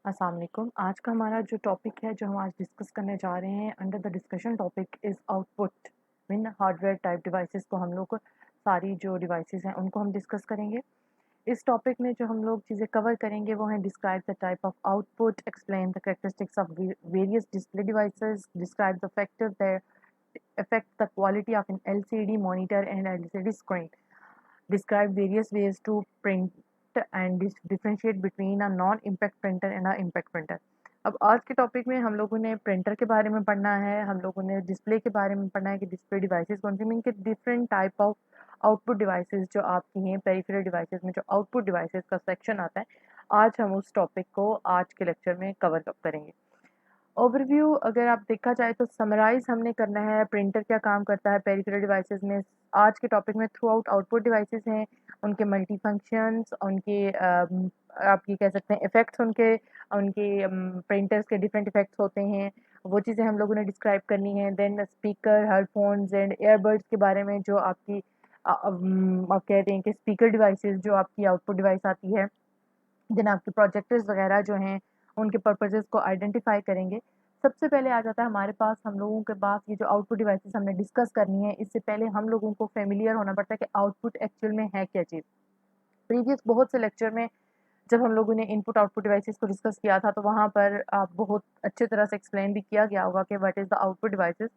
अस्सलाम वालेकुम। आज का हमारा जो टॉपिक है, जो हम आज डिस्कस करने जा रहे हैं, under the discussion topic is output in hardware type devices को हम लोग सारी जो डिवाइसेस हैं उनको हम डिस्कस करेंगे। इस टॉपिक में जो हम लोग चीज़ें कवर करेंगे वो हैं describe the type of output, explain the characteristics of various display devices, describe the factor that affect the quality of an LCD monitor and LCD screen. Describe various ways to print and differentiate between a non-impact printer and a impact printer. अब आज के topic में हम लोगों ने printer के बारे में पढ़ना है, हम लोगों ने डिस्प्ले के बारे में पढ़ना है कि डिस्प्ले डिवाइसेस कौन सी, मीन के different type of output devices जो आपकी हैं पेरिफेरल डिवाइसेस में जो आउटपुट डिवाइसेस का सेक्शन आता है, आज हम उस टॉपिक को आज के लेक्चर में कवर अप करेंगे। ओवरव्यू अगर आप देखा जाए तो समराइज हमने करना है प्रिंटर क्या काम करता है पेरिफेरल डिवाइसेस में। आज के टॉपिक में थ्रू आउट आउटपुट डिवाइसेस हैं, उनके मल्टी फंक्शंस, उनके आप ये कह सकते हैं इफ़ेक्ट्स, उनके उनके प्रिंटर्स के डिफरेंट इफ़ेक्ट्स होते हैं, वो चीज़ें हम लोगों ने डिस्क्राइब करनी है। Then speaker, headphones and earbuds के बारे में जो आपकी आप कहते हैं कि स्पीकर डिवाइसेस जो आपकी आउटपुट डिवाइस आती है। देन आपके प्रोजेक्टर्स वगैरह जो हैं उनके पर्पसेस को आइडेंटिफाई करेंगे। सबसे पहले आ जाता है हमारे पास, हम लोगों के पास ये जो आउटपुट डिवाइसेस हमने डिस्कस करनी है, इससे पहले हम लोगों को फेमिलियर होना पड़ता है कि आउटपुट एक्चुअल में है क्या चीज़। प्रीवियस बहुत से लेक्चर में जब हम लोगों ने इनपुट आउटपुट डिवाइसेस को डिस्कस किया था तो वहाँ पर आप बहुत अच्छी तरह से एक्सप्लेन भी किया गया होगा कि what is the output devices.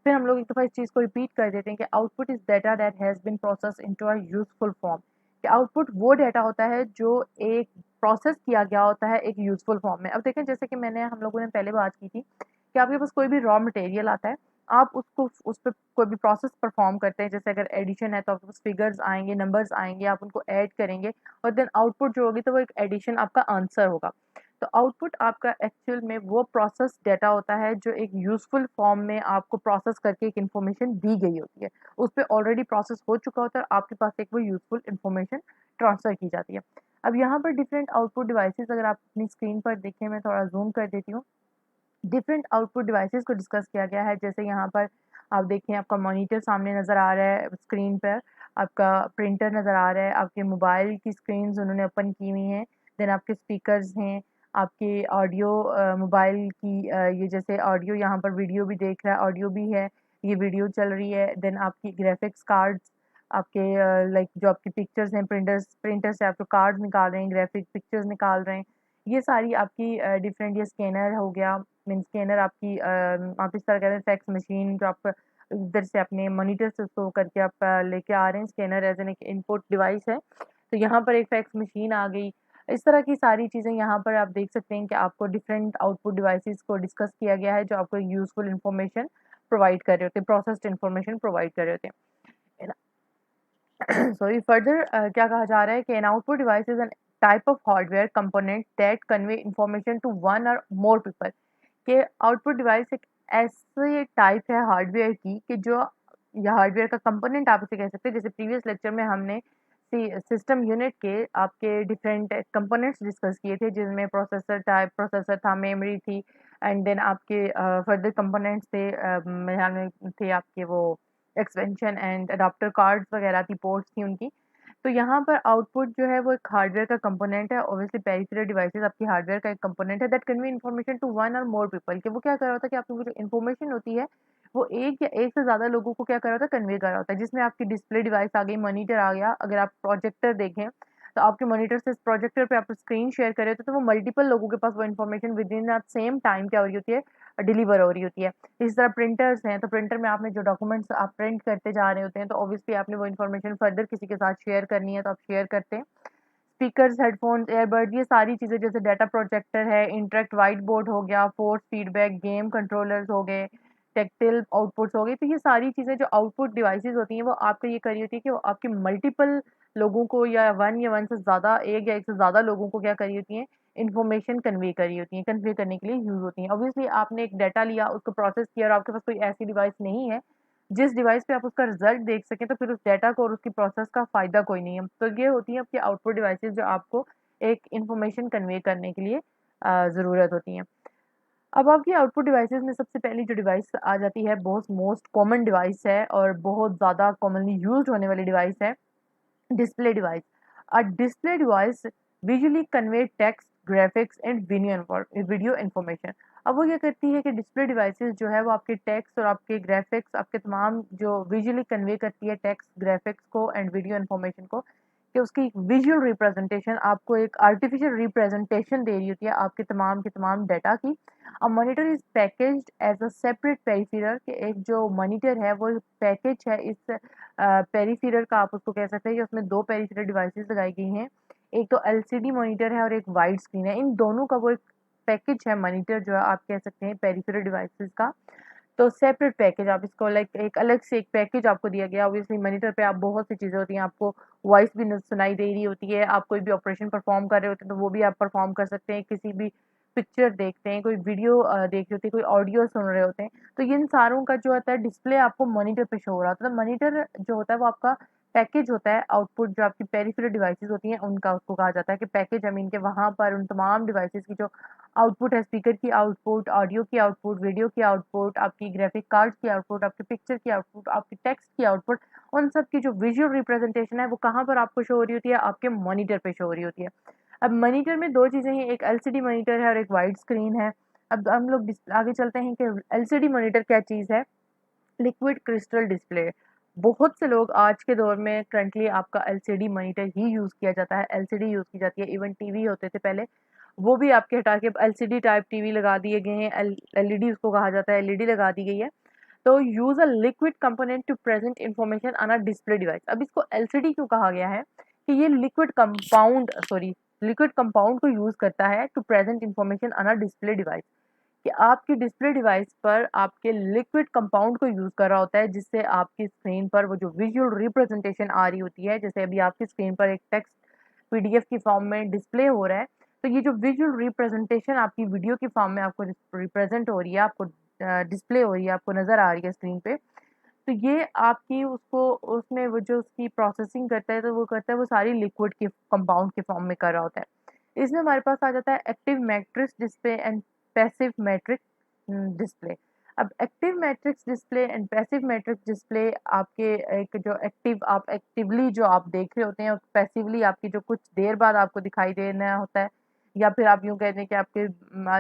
फिर हम लोग एक दफ़ा इस चीज़ को रिपीट कर देते हैं कि output is data that has been processed into a useful form. कि आउटपुट वो डेटा होता है जो एक प्रोसेस किया गया होता है एक यूज़फुल फॉर्म में। अब देखें, जैसे कि हम लोगों ने पहले बात की थी कि आपके पास कोई भी रॉ मटेरियल आता है, आप उसको उस पे कोई भी प्रोसेस परफॉर्म करते हैं। जैसे अगर एडिशन है तो आपके पास फिगर्स आएँगे, नंबर्स आएँगे, आप उनको ऐड करेंगे और देन आउटपुट जो होगी तो वो एक एडिशन आपका आंसर होगा। तो आउटपुट आपका एक्चुअल में वो प्रोसेस डेटा होता है जो एक यूज़फुल फॉर्म में आपको प्रोसेस करके एक इन्फॉर्मेशन दी गई होती है। उस पे ऑलरेडी प्रोसेस हो चुका होता है और आपके पास एक वो यूज़फुल इन्फॉर्मेशन ट्रांसफ़र की जाती है। अब यहाँ पर डिफरेंट आउटपुट डिवाइसेज़ अगर आप अपनी स्क्रीन पर देखें, मैं थोड़ा ज़ूम कर देती हूँ। डिफरेंट आउटपुट डिवाइसेस को डिस्कस किया गया है। जैसे यहाँ पर आप देखें, आपका मॉनिटर सामने नज़र आ रहा है स्क्रीन पर, आपका प्रिंटर नज़र आ रहा है, आपके मोबाइल की स्क्रीन्स उन्होंने ओपन की हुई हैं, देन आपके स्पीकर्स हैं, आपके ऑडियो मोबाइल की ये जैसे ऑडियो यहाँ पर वीडियो भी देख रहा है, ऑडियो भी है, ये वीडियो चल रही है। देन आपकी ग्राफिक्स कार्ड्स, आपके लाइक जो आपकी पिक्चर्स हैं, प्रिंटर से आप जो कार्ड निकाल रहे हैं, ग्राफिक पिक्चर्स निकाल रहे हैं, ये सारी आपकी डिफरेंट, ये स्कैनर हो गया, मीन स्कैनर आपकी आप इस तरह कहते हैं फैक्स मशीन जो आप इधर से अपने मॉनिटर से उसको करके आप लेके आ रहे हैं। स्कैनर एज एन एक इनपुट डिवाइस है, तो यहाँ पर एक फैक्स मशीन आ गई। इस तरह की सारी चीज़ें यहाँ पर आप देख सकते हैं कि आपको डिफरेंट आउटपुट डिवाइसेस को डिस्कस किया गया है जो आपको यूज़फुल इन्फॉर्मेशन प्रोवाइड कर रहे होते हैं, प्रोसेस्ड इन्फॉर्मेशन प्रोवाइड कर रहे होते हैं। सॉरी, फर्दर क्या कहा जा रहा है कि an output device is an type of hardware component that convey information to one or more people. के आउटपुट डिवाइस एक ऐसे टाइप है हार्डवेयर की कि जो या हार्डवेयर का कंपोनेंट आप इसे कह सकते हैं। जैसे प्रीवियस लेक्चर में हमने सिस्टम यूनिट के आपके डिफरेंट कंपोनेंट्स डिस्कस किए थे, जिनमें प्रोसेसर टाइप प्रोसेसर था, मेमोरी थी, एंड देन आपके फर्दर कंपोनेंट्स थे, मेरे ख्याल में थे आपके वो एक्सपेंशन एंड अडाप्टर कार्ड्स वगैरह थी, पोर्ट्स थी उनकी। तो यहाँ पर आउटपुट जो है वो एक हार्डवेयर का कंपोनेंट है। ऑब्वियसली पेरिफेरल डिवाइसेस आपकी हार्डवेयर का एक कंपोनेंट है that convey information to one or more people. कि वो क्या कर रहा होता है कि आपकी वो जो इन्फॉर्मेशन होती है वो एक या एक से ज़्यादा लोगों को क्या कर रहा होता है, कन्वे कर रहा होता है। जिसमें आपकी डिस्प्ले डिवाइस आ गई, मॉनिटर आ गया, अगर आप प्रोजेक्टर देखें तो आपके मॉनिटर से प्रोजेक्टर पे आप स्क्रीन शेयर कर रहे होते हैं, तो वो मल्टीपल लोगों के पास वो information with in that same time क्या हो रही होती है, डिलीवर हो रही होती है। इसी तरह प्रिंटर्स हैं, तो प्रिंटर में आपने जो डॉक्यूमेंट्स आप प्रिंट करते जा रहे होते हैं, तो ऑब्वियसली आपने वो इन्फॉर्मेशन फर्दर किसी के साथ शेयर करनी है, तो आप शेयर करते हैं। स्पीकर्स, हेडफ़ोन्स, ईयरबड्स, ये सारी चीज़ें, जैसे डाटा प्रोजेक्टर है, इंटरैक्ट व्हाइट बोर्ड हो गया, फ़ोर्स फीडबैक, गेम कंट्रोलर्स हो गए, टैक्टिल आउटपुट्स हो गए। तो ये सारी चीज़ें जो आउटपुट डिवाइसेज़ होती हैं, वो आपको ये कर रही होती है कि वो आपके मल्टीपल लोगों को या 1 से ज़्यादा, 1 या 1 से ज़्यादा लोगों को क्या कर रही होती हैं, इन्फॉर्मेशन कन्वे कर रही होती हैं, कन्वे करने के लिए यूज़ होती हैं। ऑब्वियसली आपने एक डाटा लिया, उसको प्रोसेस किया और आपके पास कोई ऐसी डिवाइस नहीं है जिस डिवाइस पे आप उसका रिज़ल्ट देख सकें, तो फिर उस डाटा को और उसकी प्रोसेस का फ़ायदा कोई नहीं है। तो ये होती हैं आपकी आउटपुट डिवाइसेज़ जो आपको एक इन्फॉर्मेशन कन्वे करने के लिए ज़रूरत होती हैं। अब आपकी आउटपुट डिवाइसेज़ में सबसे पहली जो डिवाइस आ जाती है, बहुत मोस्ट कॉमन डिवाइस है और बहुत ज़्यादा कॉमनली यूज़्ड होने वाली डिवाइस है, display device. A display device visually convey text, graphics and video information. अब वो क्या करती है कि डिस्प्ले डिवाइसेस जो है वो आपके टेक्स्ट और आपके ग्राफिक्स, आपके तमाम जो विजुअली कन्वे करती है टेक्स्ट, ग्राफिक्स को एंड वीडियो इन्फॉर्मेशन को, कि उसकी विजुअल रिप्रेजेंटेशन आपको एक आर्टिफिशियल रिप्रेजेंटेशन दे रही होती है आपके तमाम के तमाम डाटा की। अब monitor is packaged as a separate peripheral, कि एक जो मॉनिटर है वो पैकेज है इस पेरिफेरल का, आप उसको कह सकते हैं कि उसमें दो पेरिफेरल डिवाइसेस लगाई गई हैं। एक तो एलसीडी मॉनिटर है और एक वाइड स्क्रीन है। इन दोनों का वो एक पैकेज है मॉनिटर, जो है आप कह सकते हैं पेरिफेरल डिवाइसेस का। तो सेपरेट पैकेज आप इसको लाइक एक अलग से एक पैकेज आपको दिया गया। ऑब्वियसली मॉनिटर पे आप बहुत सी चीज़ें होती हैं, आपको वॉइस भी सुनाई दे रही होती है, आप कोई भी ऑपरेशन परफॉर्म कर रहे होते हैं तो वो भी आप परफॉर्म कर सकते हैं, किसी भी पिक्चर देखते हैं, कोई वीडियो देख रहे होते हैं, कोई ऑडियो सुन रहे होते हैं, तो इन सारों का जो होता है डिस्प्ले आपको मॉनिटर पे शो हो रहा होता है। तो मॉनिटर जो होता है वो आपका पैकेज होता है। आउटपुट जो आपकी पेरिफेरल डिवाइसेस होती हैं उनका उसको कहा जाता है कि पैकेज। आई मीन के वहाँ पर उन तमाम डिवाइसेस की जो आउटपुट है, स्पीकर की आउटपुट, ऑडियो की आउटपुट, वीडियो की आउटपुट, आपकी ग्राफिक कार्ड की आउटपुट, आपके पिक्चर की आउटपुट, आपकी टेक्स्ट की आउटपुट, उन सब की जो विजुअल रिप्रेजेंटेशन है वो कहाँ पर आपको शो हो रही होती है? आपके मॉनिटर पे शो हो रही होती है। अब मॉनिटर में दो चीज़ें हैं, एक एलसीडी मॉनिटर है और एक वाइड स्क्रीन है। अब हम लोग आगे चलते हैं कि एलसीडी मॉनिटर क्या चीज़ है। Liquid crystal display. बहुत से लोग आज के दौर में करंटली आपका एलसीडी मॉनिटर ही यूज़ किया जाता है, एलसीडी यूज़ की जाती है। इवन टीवी होते थे पहले, वो भी आपके हटा के अब एलसीडी टाइप टीवी लगा दिए गए हैं। एलईडी उसको कहा जाता है, एलईडी लगा दी गई है। तो use a liquid component to present information on a display device. अब इसको एलसीडी क्यों कहा गया है? कि ये लिक्विड कंपाउंड को यूज़ करता है to present information on a display device, कि आपकी डिस्प्ले डिवाइस पर आपके लिक्विड कंपाउंड को यूज़ कर रहा होता है, जिससे आपकी स्क्रीन पर वो जो विजुअल रिप्रेजेंटेशन आ रही होती है, जैसे अभी आपकी स्क्रीन पर एक टेक्स्ट पीडीएफ की फॉर्म में डिस्प्ले हो रहा है, तो ये जो विजुअल रिप्रेजेंटेशन आपकी वीडियो की फॉर्म में आपको रिप्रेजेंट हो रही है, आपको डिस्प्ले हो रही है, आपको नज़र आ रही है स्क्रीन पे, तो ये आपकी उसको उसमें वो जो उसकी प्रोसेसिंग करता है, तो वो करता है वो सारी लिक्विड के कंपाउंड के फॉर्म में कर रहा होता है। इसमें हमारे पास आ जाता है active matrix display and passive matrix display. अब active matrix display and passive matrix display आपके एक जो एक्टिव आप एक्टिवली जो आप देख रहे होते हैं, और पैसिवली आपकी जो कुछ देर बाद आपको दिखाई देना होता है, या फिर आप यूँ कह दें कि आपके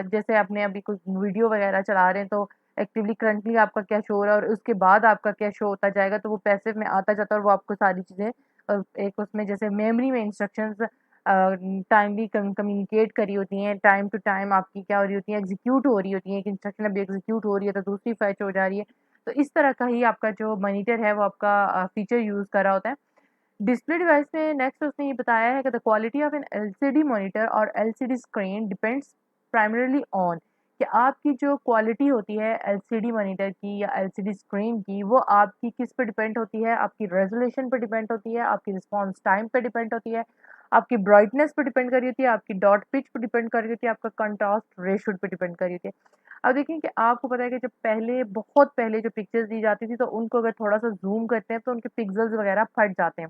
जैसे आपने अभी कुछ वीडियो वगैरह चला रहे हैं, तो एक्टिवली करंटली आपका क्या शो हो रहा है और उसके बाद आपका क्या शो होता जाएगा, तो वो पैसिव में आता जाता है और वो आपको सारी चीज़ें एक उसमें जैसे मेमोरी में इंस्ट्रक्शंस टाइमली कम्युनिकेट करी होती हैं, टाइम टू टाइम आपकी क्या हो रही होती हैं, एग्जीक्यूट हो रही होती हैं। एक इंस्ट्रक्शन अभी एग्जीक्यूट हो रही है तो दूसरी फैच हो जा रही है। तो इस तरह का ही आपका जो मॉनिटर है वो आपका फीचर यूज़ कर रहा होता है। डिस्प्ले डिवाइस में नेक्स्ट उसने ये बताया है कि the quality of an LCD monitor और LCD screen depends primarily on, कि आपकी जो क्वालिटी होती है एलसीडी मॉनिटर की या एलसीडी स्क्रीन की, वो आपकी किस पे डिपेंड होती है? आपकी रेजोल्यूशन पे डिपेंड होती है, आपकी रिस्पॉन्स टाइम पे डिपेंड होती है, आपकी ब्राइटनेस पे डिपेंड कर रही होती है, आपकी डॉट पिच पे डिपेंड कर रही होती है, आपका कंट्रास्ट रेशियो पे डिपेंड कर रही होती है। अब देखिए कि आपको पता है कि जब पहले बहुत पहले जो पिक्चर्स दी जाती थी, तो उनको अगर थोड़ा सा जूम करते हैं तो उनके पिक्सल्स वगैरह फट जाते हैं,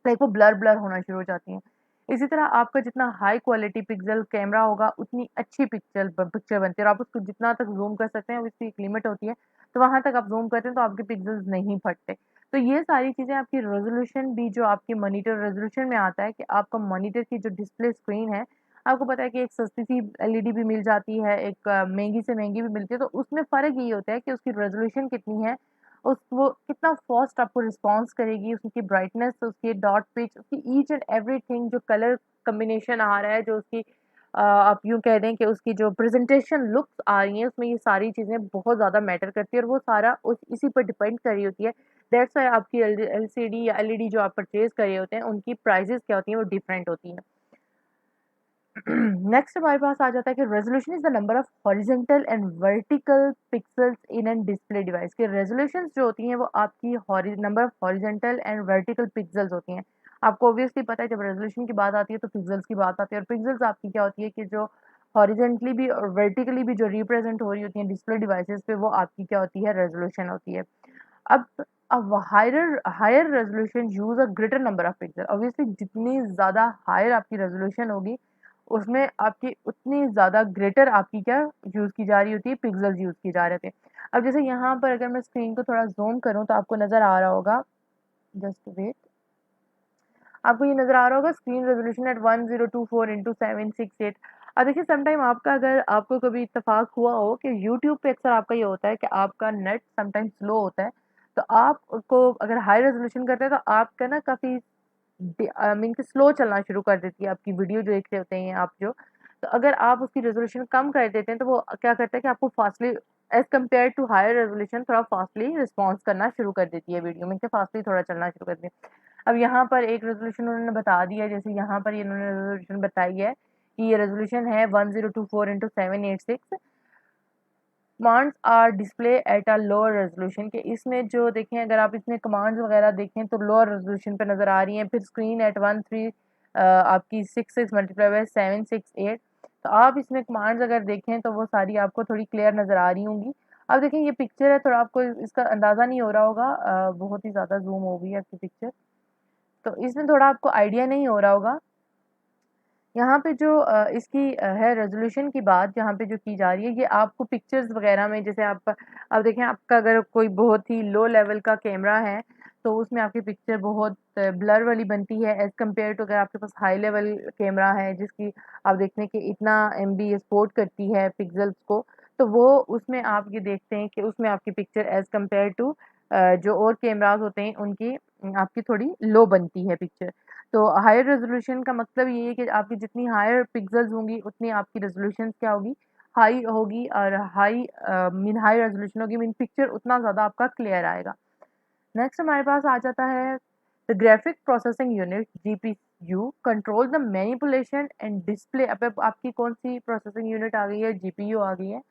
लाइक वो ब्लर ब्लर होना शुरू हो जाती हैं। इसी तरह आपका जितना हाई क्वालिटी पिक्सल कैमरा होगा, उतनी अच्छी पिक्चर बनती है, और आप उसको जितना तक ज़ूम कर सकते हैं, उसकी एक लिमिट होती है, तो वहाँ तक आप ज़ूम करते हैं तो आपके पिक्सल्स नहीं फटते। तो ये सारी चीज़ें आपकी रेज़ोल्यूशन भी जो आपकी मॉनिटर रेज़ोल्यूशन में आता है, कि आपका मॉनिटर की जो डिस्प्ले स्क्रीन है, आपको पता है कि एक सस्ती-सी एलईडी भी मिल जाती है, एक महँगी से महँगी भी मिलती है, तो उसमें फ़र्क यही होता है कि उसकी रेज़ोल्यूशन कितनी है, उस वो कितना फ़ास्ट आपको रिस्पॉन्स करेगी, उसकी ब्राइटनेस, उसकी डॉट पिच, उसकी ईच एंड एवरीथिंग, जो कलर कॉम्बिनेशन आ रहा है, जो उसकी आप यूँ कह दें कि उसकी जो प्रेज़ेंटेशन लुक्स आ रही हैं, उसमें ये सारी चीज़ें बहुत ज़्यादा मैटर करती है, और वो सारा उस इसी पर डिपेंड कर रही होती है। दैट्स व्हाई आपकी एलसीडी या एलईडी जो आप परचेज़ कर रहे होते हैं, उनकी प्राइसेज़ क्या होती हैं, वो डिफरेंट होती हैं। नेक्स्ट हमारे पास आ जाता है कि resolution is the number of horizontal and vertical pixels in an display device, के रेजोल्यूशंस जो होती हैं वो आपकी number of horizontal and vertical pixels होती हैं। आपको ऑब्वियसली पता है जब रेजोल्यूशन की बात आती है तो पिक्सेल्स की बात आती है, और पिक्सेल्स आपकी क्या होती है कि जो हॉरिजेंटली भी और वर्टिकली भी जो रिप्रेजेंट हो रही होती हैं डिस्प्ले डिवाइसेस पे, वो आपकी क्या होती है? रेजोल्यूशन होती है। अब अब higher higher resolution use a greater number of pixel. Obviously जितनी ज़्यादा हायर आपकी रेजोल्यूशन होगी, उसमें आपकी उतनी ज़्यादा ग्रेटर आपकी क्या यूज़ की जा रही होती है? पिक्सेल्स यूज़ किए जा रहे थे। अब जैसे यहाँ पर अगर मैं स्क्रीन को थोड़ा ज़ूम करूँ तो आपको नज़र आ रहा होगा, जस्ट वेट, आपको ये नज़र आ रहा होगा स्क्रीन रेजोल्यूशन एट 1024 इंटू 768। और देखिए समटाइम आपका अगर आपको कभी इत्तेफ़ाक हुआ हो कि यूट्यूब पे अक्सर आपका ये होता है कि आपका नेट समटाइम स्लो होता है, तो आपको अगर हाई रेज़ोल्यूशन करते हैं तो आपका ना काफ़ी मीन कि स्लो चलना शुरू कर देती है आपकी वीडियो जो देख रहे होते हैं आप जो। तो अगर आप उसकी रेज़ोल्यूशन कम कर देते हैं तो वो क्या करता है कि आपको fastly as compare to higher resolution थोड़ा फ़ास्टली रिस्पॉन्स करना शुरू कर देती है वीडियो, मीन कि फ़ास्टली थोड़ा चलना शुरू कर देती है। अब यहाँ पर एक रेज़ोल्यूशन उन्होंने बता दिया है, जैसे यहाँ पर इन्होंने रेज़ोल्यूशन बताई है कि ये रेज़ोल्यूशन है 1024 into 786। Commands are display at a lower resolution, कि इसमें जो देखें अगर आप इसमें कमांड्स वगैरह देखें तो लोअर रेज़ोल्यूशन पे नज़र आ रही हैं। फिर स्क्रीन एट 13 आपकी 66 मल्टीप्लाई बाय 768। तो आप इसमें कमांड्स अगर देखें तो वो सारी आपको थोड़ी क्लियर नज़र आ रही होंगी। अब देखें ये पिक्चर है, थोड़ा आपको इसका अंदाज़ा नहीं हो रहा होगा, बहुत ही ज़्यादा ज़ूम हो गई है आपकी पिक्चर, तो इसमें थोड़ा आपको आइडिया नहीं हो रहा होगा। यहाँ पे जो इसकी है रेज़ोल्यूशन की बात जहाँ पे जो की जा रही है, ये आपको पिक्चर्स वग़ैरह में जैसे आप अब देखें आपका अगर कोई बहुत ही लो लेवल का कैमरा है, तो उसमें आपकी पिक्चर बहुत ब्लर वाली बनती है एज़ कम्पेयर टू अगर आपके पास हाई लेवल कैमरा है जिसकी आप देखते हैं कि इतना एमबी सपोर्ट करती है पिक्सेल्स को, तो वो उसमें आप ये देखते हैं कि उसमें आपकी पिक्चर एज़ कम्पेयर टू जो और कैमराज़ होते हैं उनकी आपकी थोड़ी लो बनती है पिक्चर। तो हायर रेज़ोल्यूशन का मतलब ये है कि आपकी जितनी हायर पिक्सेल्स होंगी उतनी आपकी रेज़ोल्यूशन क्या होगी, हाई होगी, और मीन हाई रेज़ोल्यूशन होगी, मीन पिक्चर उतना ज़्यादा आपका क्लियर आएगा। नेक्स्ट हमारे पास आ जाता है the graphic processing unit GPU control the manipulation and display. अब आपकी कौन सी प्रोसेसिंग यूनिट आ गई है, जीपीयू आ गई है।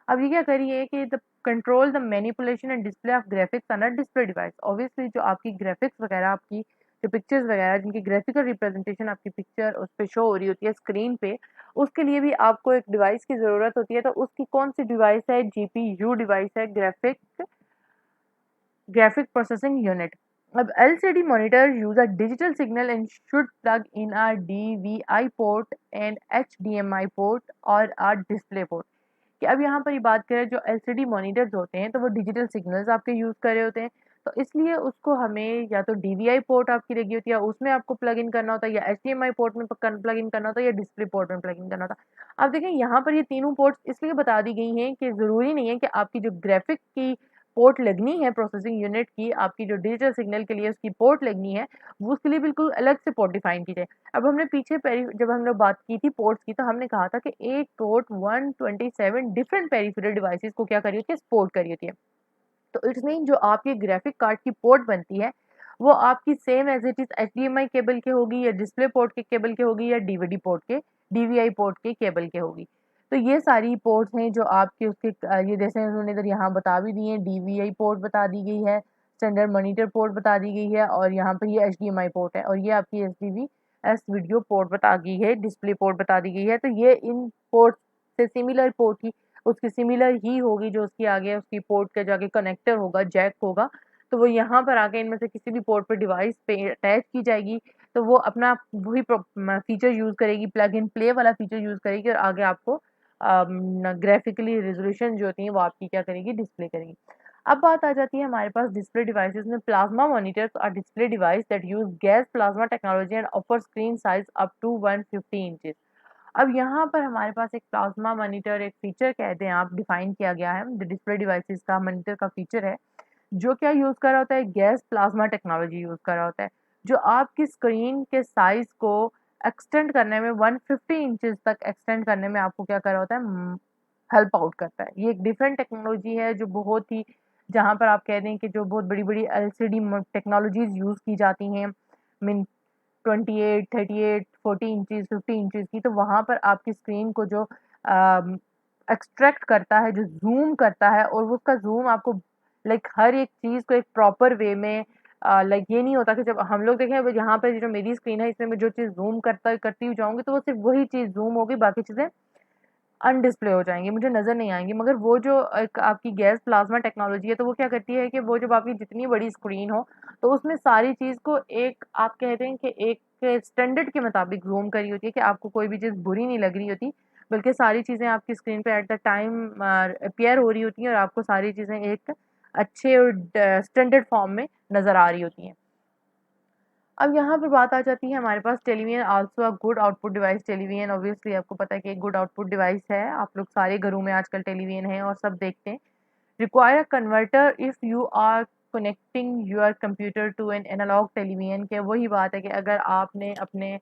अब ये क्या करिए कि the control the manipulation and display of graphics on a display device. Obviously जो आपकी ग्राफिक्स वगैरह आपकी जो पिक्चर्स वगैरह जिनकी ग्राफिकल रिप्रेजेंटेशन आपकी पिक्चर उस पे शो हो रही होती है स्क्रीन पे, उसके लिए भी आपको एक डिवाइस की ज़रूरत होती है। तो उसकी कौन सी डिवाइस है, जीपीयू डिवाइस है, graphic processing unit. अब LCD monitor use a digital signal and should plug in a DVI port and HDMI port or a display port. कि अब यहाँ पर ये बात करें जो LCD मॉनिटर्स होते हैं तो वो डिजिटल सिग्नल्स आपके यूज़ कर रहे होते हैं, तो इसलिए उसको हमें या तो DVI पोर्ट आपकी लगी होती है उसमें आपको प्लग इन करना होता है, या HDMI पोर्ट में प्लग इन करना होता है, या डिस्प्ले पोर्ट में प्लग इन करना होता है। अब देखें यहाँ पर ये तीनों पोर्ट्स इसलिए बता दी गई हैं कि ज़रूरी नहीं है कि आपकी जो ग्राफिक की पोर्ट लगनी है प्रोसेसिंग यूनिट की, आपकी जो डिजिटल सिग्नल के लिए उसकी पोर्ट लगनी है, वो उसके लिए बिल्कुल अलग से पोर्ट डिफाइन की जाए। अब हमने पीछे जब हम लोग बात की थी पोर्ट्स की, तो हमने कहा था कि एक पोर्ट 127 डिफरेंट पेरिफेरल डिवाइसेस को क्या करी होती है, सपोर्ट करी होती है। तो इट्स मीन जो आपकी ग्राफिक कार्ड की पोर्ट बनती है वो आपकी same as it is HDMI cable के होगी, या डिस्प्ले पोर्ट के केबल के होगी, या डीवीडी पोर्ट के DVI पोर्ट के केबल के होगी। तो ये सारी पोर्ट्स हैं जो आपके उसके ये जैसे उन्होंने इधर यहाँ बता भी दिए हैं, DVI पोर्ट बता दी गई है, स्टैंडर्ड मॉनिटर पोर्ट बता दी गई है, और यहाँ पर ये HDMI पोर्ट है, और ये आपकी HDVS वीडियो पोर्ट बता गई है, डिस्प्ले पोर्ट बता दी गई है। तो ये इन पोर्ट से सिमिलर पोर्ट ही उसकी सिमिलर ही होगी जो उसकी आगे उसकी पोर्ट का जाके कनेक्टर होगा, जैक होगा, तो वो यहाँ पर आके इनमें से किसी भी पोर्ट पे डिवाइस पे अटैच की जाएगी, तो वो अपना वही फीचर यूज़ करेगी, प्लग इन प्ले वाला फीचर यूज़ करेगी, और आगे आपको ग्राफिकली रेजोल्यूशन जो होती है वो आपकी क्या करेगी, डिस्प्ले करेगी। अब बात आ जाती है हमारे पास डिस्प्ले डिवाइसेस में। Plasma monitors are display device that use gas plasma technology and offer screen size up to 150 inches. अब यहाँ पर हमारे पास एक प्लाज्मा मॉनिटर एक फीचर कहते हैं आप डिफाइन किया गया है, डिस्प्ले डिवाइसेस का मॉनिटर का फीचर है, जो क्या यूज़ कर रहा होता है, गैस प्लाज्मा टेक्नोलॉजी यूज़ कर रहा होता है, जो आपकी स्क्रीन के साइज़ को एक्सटेंड करने में 150 इंचेस तक एक्सटेंड करने में आपको क्या कर रहा होता है, हेल्प आउट करता है। ये एक डिफरेंट टेक्नोलॉजी है जो बहुत ही जहाँ पर आप कह दें कि जो बहुत बड़ी-बड़ी एलसीडी टेक्नोलॉजीज़ यूज़ की जाती हैं, मीन 28, 38, 40 इंचेस, 50 इंचेस की, तो वहाँ पर आपकी स्क्रीन को जो एक्सट्रैक्ट करता है, जो ज़ूम करता है, और वो उसका ज़ूम आपको लाइक हर एक चीज़ को एक प्रॉपर वे में लाइक ये नहीं होता कि जब हम लोग देखें अब यहाँ पे जो मेरी स्क्रीन है इसमें मैं जो चीज़ ज़ूम करती हुई जाऊँगी तो वो सिर्फ़ वही चीज़ ज़ूम होगी, बाकी चीज़ें अनडिस्प्ले हो जाएँगी, मुझे नज़र नहीं आएँगी। मगर वो जो एक आपकी गैस प्लाज़्मा टेक्नोलॉजी है, तो वो क्या करती है कि वो जब आपकी जितनी बड़ी स्क्रीन हो, तो उसमें सारी चीज़ को एक आप कहते हैं कि एक स्टैंडर्ड के मुताबिक ज़ूम करी होती है कि आपको कोई भी चीज़ बुरी नहीं लग रही होती, बल्कि सारी चीज़ें आपकी स्क्रीन पे एट द टाइम अपीयर हो रही होती हैं, और आपको सारी चीज़ें एक अच्छे और स्टैंडर्ड फॉर्म में नज़र आ रही होती हैं। अब यहाँ पर बात आ जाती है हमारे पास television also a good output device. Television obviously आपको पता है कि एक गुड आउटपुट डिवाइस है। आप लोग सारे घरों में आजकल टेलीविज़न है और सब देखते हैं। Require a converter if you are connecting your computer to an analogue television. के वही बात है कि अगर आपने अपने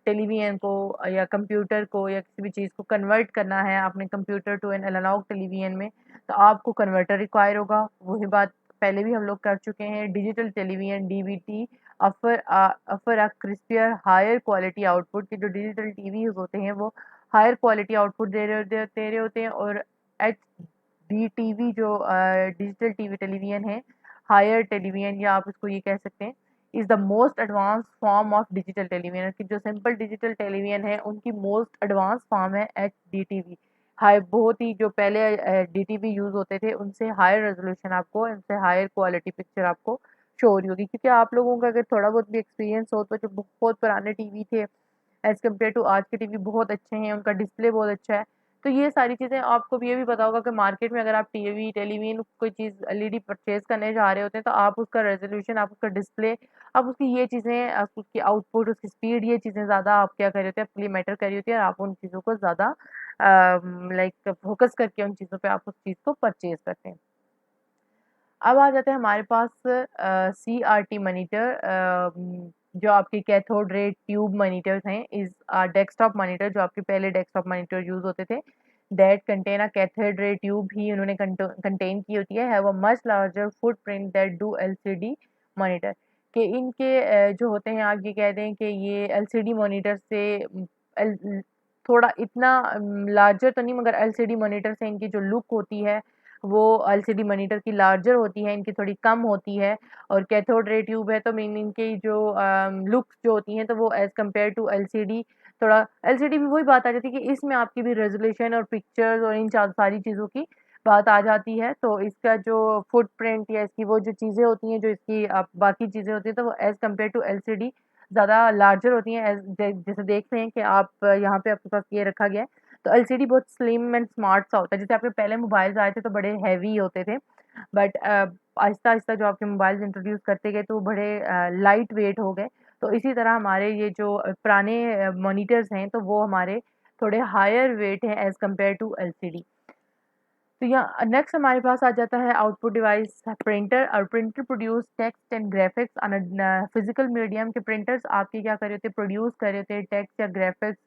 टेलीविज़न को या कंप्यूटर को या किसी भी चीज़ को कन्वर्ट करना है अपने computer to an analogue television में, तो आपको कन्वर्टर रिक्वायर होगा। वही बात पहले भी हम लोग कर चुके हैं। Digital television DVT offer a crispier higher quality output. के जो डिजिटल टीवीज़ होते हैं वो हायर क्वालिटी आउटपुट दे रहे होते हैं, और एच डीटीवी जो डिजिटल टीवी टेलीविज़न है, हायर टेलीविज़न या आप इसको ये कह सकते हैं, is the most advance form of digital television. कि जो सिंपल डिजिटल टेलीविज़न है उनकी मोस्ट एडवांस फॉर्म है एचडीटीवी। हाई बहुत ही जो पहले डीटीवी यूज़ होते थे उनसे हायर रेज़ोल्यूशन आपको, उनसे हायर क्वालिटी पिक्चर आपको शो हो रही होगी। क्योंकि आप लोगों का अगर थोड़ा बहुत भी एक्सपीरियंस हो तो जो बहुत पुराने टीवी थे एज़ कम्पेयर टू आज के टीवी बहुत अच्छे हैं, उनका डिस्प्ले बहुत अच्छा है। तो ये सारी चीज़ें आपको भी ये भी पता होगा कि मार्केट में अगर आप टीवी, टेलीविज़न कोई चीज़ एलईडी परचेज़ करने जा रहे होते हैं तो आप उसका रेज़ोल्यूशन, आप उसका डिस्प्ले, आप उसकी ये चीज़ें, आप उसकी आउटपुट, उसकी स्पीड, ये चीज़ें ज़्यादा आप क्या कर रहे होते हैं, आपके लिए मैटर कर रही होती है और आप उन चीज़ों को ज़्यादा लाइक फ़ोकस करके उन चीज़ों पे आप उस चीज़ को परचेज़ करते हैं। अब आ जाते हैं हमारे पास सीआरटी मॉनिटर, जो आपके कैथोड रे ट्यूब मॉनिटर्स हैं। इस डेस्कटॉप मॉनिटर जो आपके पहले डेस्कटॉप मॉनिटर यूज़ होते थे, that contain a cathode ray tube ही उन्होंने कंटेन की होती है, have a much larger footprint that do LCD monitor. कि इनके जो होते हैं, आप ये कह दें कि ये एलसीडी मॉनिटर से एल थोड़ा इतना लार्जर तो नहीं, मगर एलसीडी मॉनिटर से इनकी जो लुक होती है वो एलसीडी मॉनिटर की लार्जर होती है, इनकी थोड़ी कम होती है। और कैथोड रे ट्यूब है तो मीन इनकी जो लुक्स जो होती हैं तो वो एज़ कम्पेयर टू एलसीडी, थोड़ा एलसीडी में वही बात आ जाती है कि इसमें आपकी भी रेज़ोल्यूशन और पिक्चर्स और इन सारी चीज़ों की बात आ जाती है। तो इसका जो फुटप्रिंट या इसकी वो जो चीज़ें होती हैं, जो इसकी बाकी चीज़ें होती हैं, तो वो एज़ कम्पेयर टू एलसीडी ज़्यादा लार्जर होती हैं। जैसे देख रहे हैं कि आप यहाँ पे आपके पास ये रखा गया है। तो एलसीडी बहुत स्लिम एंड स्मार्ट सा होता है। जैसे आपके पहले मोबाइल्स आए थे तो बड़े हेवी होते थे, बट आहिस्ता-आहिस्ता जो आपके मोबाइल्स इंट्रोड्यूस करते गए तो वो बड़े लाइट वेट हो गए। तो इसी तरह हमारे ये जो पुराने मॉनिटर्स हैं तो वो हमारे थोड़े हायर वेट हैं एज़ कम्पेयर टू एलसीडी। तो यहाँ नेक्स्ट हमारे पास आ जाता है आउटपुट डिवाइस प्रिंटर। और printer produce text and graphics on a physical medium. के प्रिंटर्स आपके क्या कर रहे होते हैं, प्रोड्यूस कर रहे होते हैं टेक्स्ट या ग्राफिक्स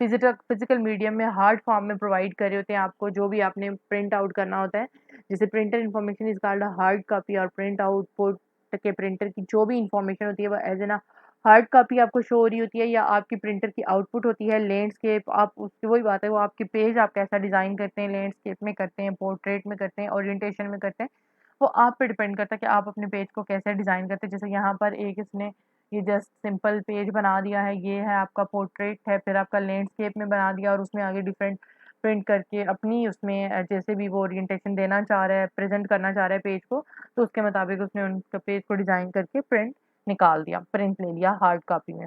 फिजिकल फिजिकल मीडियम में, हार्ड फॉर्म में प्रोवाइड कर रहे होते हैं आपको, जो भी आपने प्रिंट आउट करना होता है। जैसे printer information is called hard copy, और प्रिंट आउटपुट के प्रिंटर की जो भी इंफॉर्मेशन होती है वो एज एन हार्ड कॉपी आपको शो हो रही होती है, या आपकी प्रिंटर की आउटपुट होती है लैंडस्केप। आप उसकी वही बात है, वो आपके पेज आप कैसा डिज़ाइन करते हैं, लैंडस्केप में करते हैं, पोर्ट्रेट में करते हैं, ओरिएंटेशन में करते हैं, वो आप पे डिपेंड करता है कि आप अपने पेज को कैसे डिज़ाइन करते हैं। जैसे यहाँ पर एक इसने ये जस्ट सिंपल पेज बना दिया है, ये है आपका पोर्ट्रेट है, फिर आपका लैंडस्केप में बना दिया और उसमें आगे डिफरेंट प्रिंट करके अपनी उसमें जैसे भी वो ओरिएंटेशन देना चाह रहा है, प्रेज़ेंट करना चाह रहा है पेज को, तो उसके मुताबिक उसने उनका पेज को डिज़ाइन करके प्रिंट निकाल दिया, प्रिंट ले लिया हार्ड कॉपी में।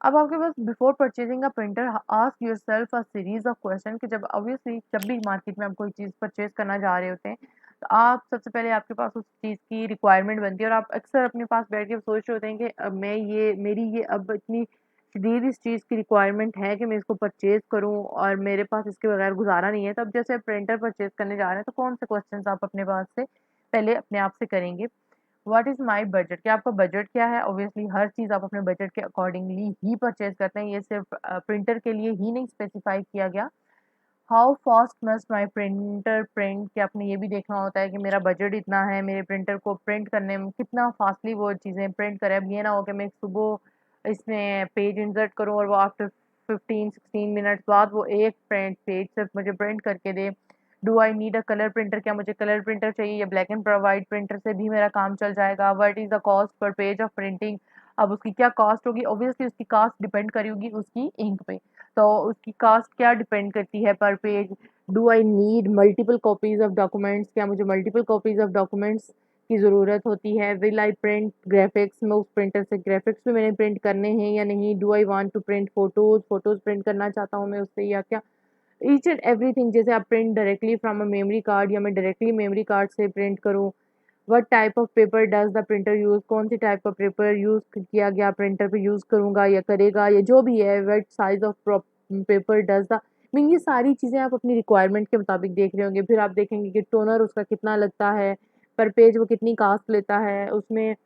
अब आपके पास before purchasing a printer ask yourself a series of question. कि जब ऑब्वियसली जब भी मार्केट में आप कोई चीज़ परचेज करना जा रहे होते हैं तो आप सबसे पहले आपके पास उस चीज़ की रिक्वायरमेंट बनती है और आप अक्सर अपने पास बैठ के सोच रहे होते हैं कि अब मैं ये मेरी ये अब इतनी शदीद इस चीज़ की रिक्वायरमेंट है कि मैं इसको परचेज करूं और मेरे पास इसके बगैर गुजारा नहीं है। तो अब जैसे आप प्रिंटर परचेज करने जा रहे हैं तो कौन से क्वेश्चन आप अपने पास से पहले अपने आप से करेंगे। व्हाट इज़ माय बजट, कि आपका बजट क्या है। ऑब्वियसली हर चीज़ आप अपने बजट के अकॉर्डिंगली ही परचेज करते हैं, ये सिर्फ प्रिंटर के लिए ही नहीं स्पेसिफाई किया गया। How fast must my printer print, कि आपने ये भी देखना होता है कि मेरा बजट इतना है, मेरे प्रिंटर को प्रिंट करने में कितना फास्टली वो चीज़ें प्रिंट करे। अब ये ना हो कि मैं सुबह इसमें पेज इंसर्ट करूँ और वो आफ्टर 15-16 मिनट्स बाद वो एक प्रिंट पेज सिर्फ मुझे प्रिंट करके दे। Do I need a colour printer, क्या मुझे कलर प्रिंटर चाहिए या ब्लैक एंड वाइट प्रिंटर से भी मेरा काम चल जाएगा। What is the cost per page of printing, अब उसकी क्या कॉस्ट होगी। ऑब्वियसली उसकी कॉस्ट डिपेंड करेगी उसकी इंक पे, तो उसकी कॉस्ट क्या डिपेंड करती है पर page. Do I need multiple copies of documents, क्या मुझे मल्टीपल कॉपीज़ ऑफ डॉक्यूमेंट्स की ज़रूरत होती है। विल आई प्रिंट ग्राफिक्स, मैं उस प्रिंटर से ग्राफिक्स भी मैंने प्रिंट करने हैं या नहीं। Do I want to print photos, photos print करना चाहता हूँ मैं उससे या क्या। ईच एंड एवरीथिंग, जैसे आप print directly from a memory card या मैं डायरेक्टली मेमोरी कार्ड से प्रिंट करूँ। What type of paper does the printer use, कौन सी टाइप का पेपर यूज़ किया गया प्रिंटर पे यूज़ करूँगा या करेगा या जो भी है, what size of paper does the, mean ये सारी चीज़ें आप अपनी रिक्वायरमेंट के मुताबिक देख रहे होंगे। फिर आप देखेंगे कि टोनर उसका कितना लगता है, पर पेज वो कितनी कास्ट लेता है, उसमें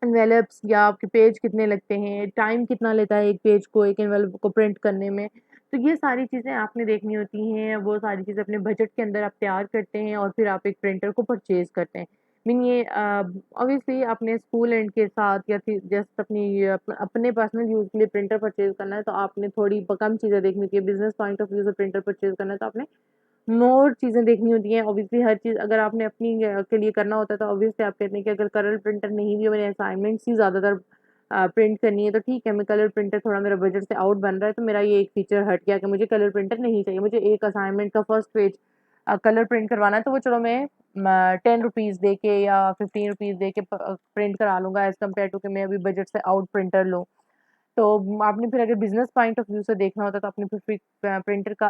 एनवेलप्स या आपके पेज कितने लगते हैं, टाइम कितना लेता है एक पेज को, एक एनवेलप को प्रिंट करने में। तो ये सारी चीज़ें आपने देखनी होती हैं, वो सारी चीज़ें अपने बजट के अंदर आप तैयार करते हैं और फिर आप एक प्रिंटर को परचेज़ करते हैं। मीन ये ऑब्वियसली अपने स्कूल एंड के साथ या फिर जस्ट अपने पर्सनल यूज़ के लिए प्रिंटर परचेज़ करना है तो आपने थोड़ी कम चीज़ें देखनी चाहिए। बिज़नेस पॉइंट ऑफ व्यू से प्रिंटर परचेज़ करना है तो आपने मोर चीज़ें देखनी होती हैं। ऑब्वियसली हर चीज़ अगर आपने अपनी के लिए करना होता है तो ऑब्वियसली आप कहते हैं कि अगर कलर प्रिंटर नहीं भी है, मैंने असाइनमेंट्स ही ज़्यादातर प्रिंट करनी है तो ठीक है, मैं कलर प्रिंटर थोड़ा मेरा बजट से आउट बन रहा है तो मेरा ये एक फीचर हट गया कि मुझे कलर प्रिंटर नहीं चाहिए। मुझे एक असाइनमेंट का फर्स्ट पेज कलर प्रिंट करवाना है तो वो चलो मैं 10 रुपीज़ दे के या 15 रुपीज़ दे के प्रिंट करा लूँगा एज़ कम्पेयर टू कि मैं अभी बजट से आउट प्रिंटर लूँ। तो आपने फिर अगर बिज़नेस पॉइंट ऑफ व्यू से देखना होता है तो आपने फिर प्रिंटर का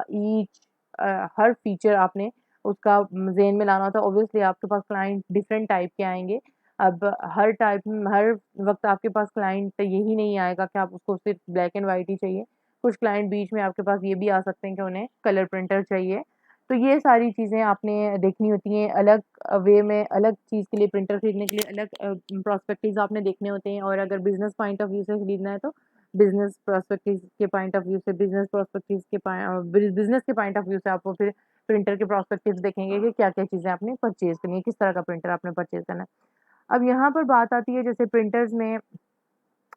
हर फीचर आपने उसका ज़हन में लाना होता है। ऑब्वियसली आपके पास क्लाइंट डिफरेंट टाइप के आएँगे। अब हर वक़्त आपके पास क्लाइंट यही नहीं आएगा कि आप उसको सिर्फ़ ब्लैक एंड व्हाइट ही चाहिए। कुछ क्लाइंट बीच में आपके पास ये भी आ सकते हैं कि उन्हें कलर प्रिंटर चाहिए। तो ये सारी चीज़ें आपने देखनी होती हैं। अलग वे में अलग चीज़ के लिए प्रिंटर खरीदने के लिए अलग प्रोस्पेक्टिव्स आपने देखने होते हैं और अगर बिज़नेस पॉइंट ऑफ व्यू से खरीदना है तो बिज़नेस के पॉइंट ऑफ व्यू से आपको फिर प्रिंटर के प्रोस्पेक्टिव्स देखेंगे कि क्या-क्या चीज़ें आपने परचेज़ करनी है, किस तरह का प्रिंटर आपने परचेज़ करना है। अब यहाँ पर बात आती है जैसे प्रिंटर्स में